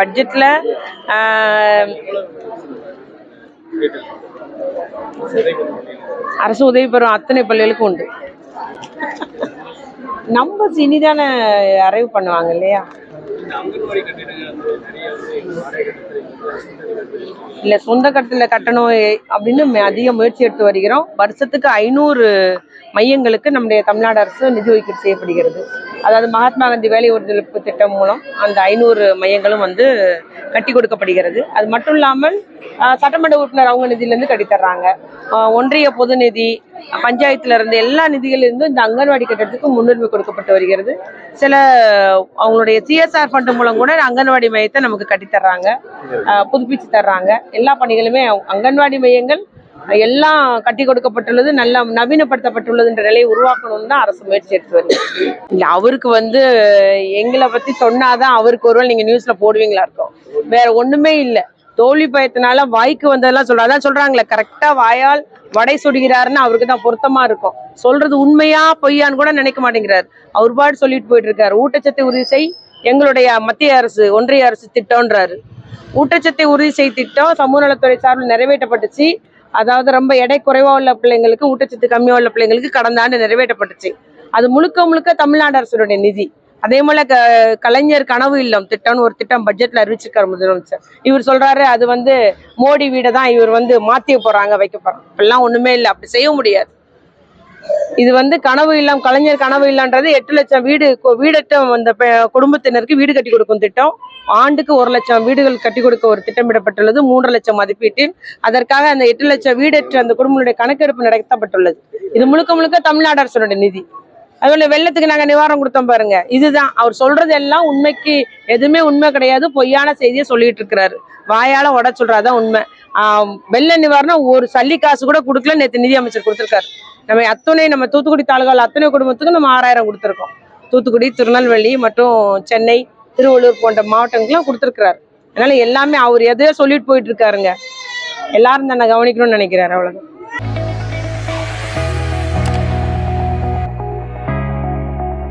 பட்ஜெட்ல அரசு உதவி பெறும் அத்தனை பள்ளிகளுக்கும் உண்டு. நம்ம இனிதானே அரைவு பண்ணுவாங்க இல்லையா? இல்ல சொந்த கட்டல கட்டணும் அப்படின்னு அதிக முயற்சி எடுத்து வருகிறோம். வருஷத்துக்கு 500 மையங்களுக்கு நம்முடைய தமிழ்நாடு அரசு நிதி ஒதுக்கீடு செய்யப்படுகிறது. அதாவது மகாத்மா காந்தி வேலை உறுதியளிப்பு திட்டம் மூலம் அந்த 500 மையங்களும் கட்டி கொடுக்கப்படுகிறது. அது மட்டும் இல்லாமல் சட்டமன்ற உறுப்பினர் அவங்க நிதியிலிருந்து கட்டித்தர்றாங்க. ஒன்றிய பொது நிதி, பஞ்சாயத்துல இருந்து எல்லா நிதிகளிலிருந்து இந்த அங்கன்வாடி கட்டடத்துக்கு முன்னுரிமை கொடுக்கப்பட்டு வருகிறது. சில அவங்களுடைய CSR ஃபண்ட் மூலம் கூட அங்கன்வாடி மையத்தை நமக்கு கட்டித்தர்றாங்க, புதுப்பிச்சு தர்றாங்க. எல்லா பணிகளுமே அங்கன்வாடி மையங்கள் எல்லாம் கட்டி கொடுக்கப்பட்டுள்ளது, நல்லா நவீனப்படுத்தப்பட்டுள்ளது என்ற நிலையை உருவாக்கணும்னு தான் அரசு முயற்சி எடுத்து வருது. இல்ல அவருக்கு எங்களை பத்தி சொன்னாதான் அவருக்கு ஒருவேளை நீங்க நியூஸ்ல போடுவீங்களா இருக்கும். வேற ஒண்ணுமே இல்லை. தோல்வி பயத்தினால வாய்க்கு வந்ததெல்லாம் அதான் சொல்றாங்களே, கரெக்டா வாயால் வடை சுடுகிறாருன்னு அவருக்கு தான் பொருத்தமா இருக்கும். சொல்றது உண்மையா பொய்யான்னு கூட நினைக்க மாட்டேங்கிறாரு. அவர் பாட்டு சொல்லிட்டு போயிட்டு இருக்காரு. ஊட்டச்சத்தை உறுதி செய் எங்களுடைய மத்திய அரசு ஒன்றிய அரசு திட்டம்ன்றாரு. ஊட்டச்சத்தை உறுதி செய் திட்டம் சமூக நலத்துறை சார்பில் நிறைவேற்றப்பட்டுச்சு. அதாவது ரொம்ப எடை குறைவா உள்ள பிள்ளைங்களுக்கு, ஊட்டச்சத்து கம்மியா உள்ள பிள்ளைங்களுக்கு கடந்த ஆண்டு நிறைவேற்றப்பட்டுச்சு. அது முழுக்க முழுக்க தமிழ்நாடு அரசுடைய நிதி. அதே போல கலைஞர் கனவு இல்லம் திட்டம்னு ஒரு திட்டம் பட்ஜெட்ல அறிவிச்சிருக்காரு முதலமைச்சர். இவர் சொல்றாரு அது மோடி வீடை தான் இவர் மாத்திய போறாங்க, வைக்க போறாங்க. இப்பெல்லாம் ஒண்ணுமே இல்லை, அப்படி செய்ய முடியாது. இது கனவு இல்லம், கலைஞர் கனவு இல்லம்ன்றது 8 லட்சம் வீடற்ற அந்த குடும்பத்தினருக்கு வீடு கட்டி கொடுக்கும் திட்டம். ஆண்டுக்கு 1 லட்சம் வீடுகள் கட்டி கொடுக்க ஒரு திட்டமிடப்பட்டுள்ளது. 3.5 லட்சம் மதிப்பீட்டில். அதற்காக அந்த 8 லட்சம் வீடற்ற அந்த குடும்பங்களுடைய கணக்கெடுப்பு நடத்தப்பட்டுள்ளது. இது முழுக்க முழுக்க தமிழ்நாடு அரசுடைய நிதி. அதுபோல வெள்ளத்துக்கு நாங்க நிவாரணம் கொடுத்தோம் பாருங்க. இதுதான் அவர் சொல்றது எல்லாம் உண்மைக்கு எதுவுமே உண்மை கிடையாது. பொய்யான செய்தியை சொல்லிட்டு இருக்கிறாரு. வாயால உட சொல்றாதான் உண்மை. வெள்ள நிவாரணம் ஒரு சல்லி காசு கூட கொடுக்கல. நேற்று நிதி அமைச்சர் கொடுத்திருக்காரு. நம்ம தூத்துக்குடி தாலுகாவில் அத்தனை குடும்பத்துக்கும் நம்ம 6000 கொடுத்துருக்கோம். தூத்துக்குடி, திருநெல்வேலி மற்றும் சென்னை, திருவள்ளூர் போன்ற மாவட்டங்களுக்குலாம் கொடுத்துருக்கிறாரு. அதனால எல்லாமே அவர் எதையோ சொல்லிட்டு போயிட்டு இருக்காருங்க. எல்லாரும் தானே கவனிக்கணும்னு நினைக்கிறாரு. அவ்வளவுதான்.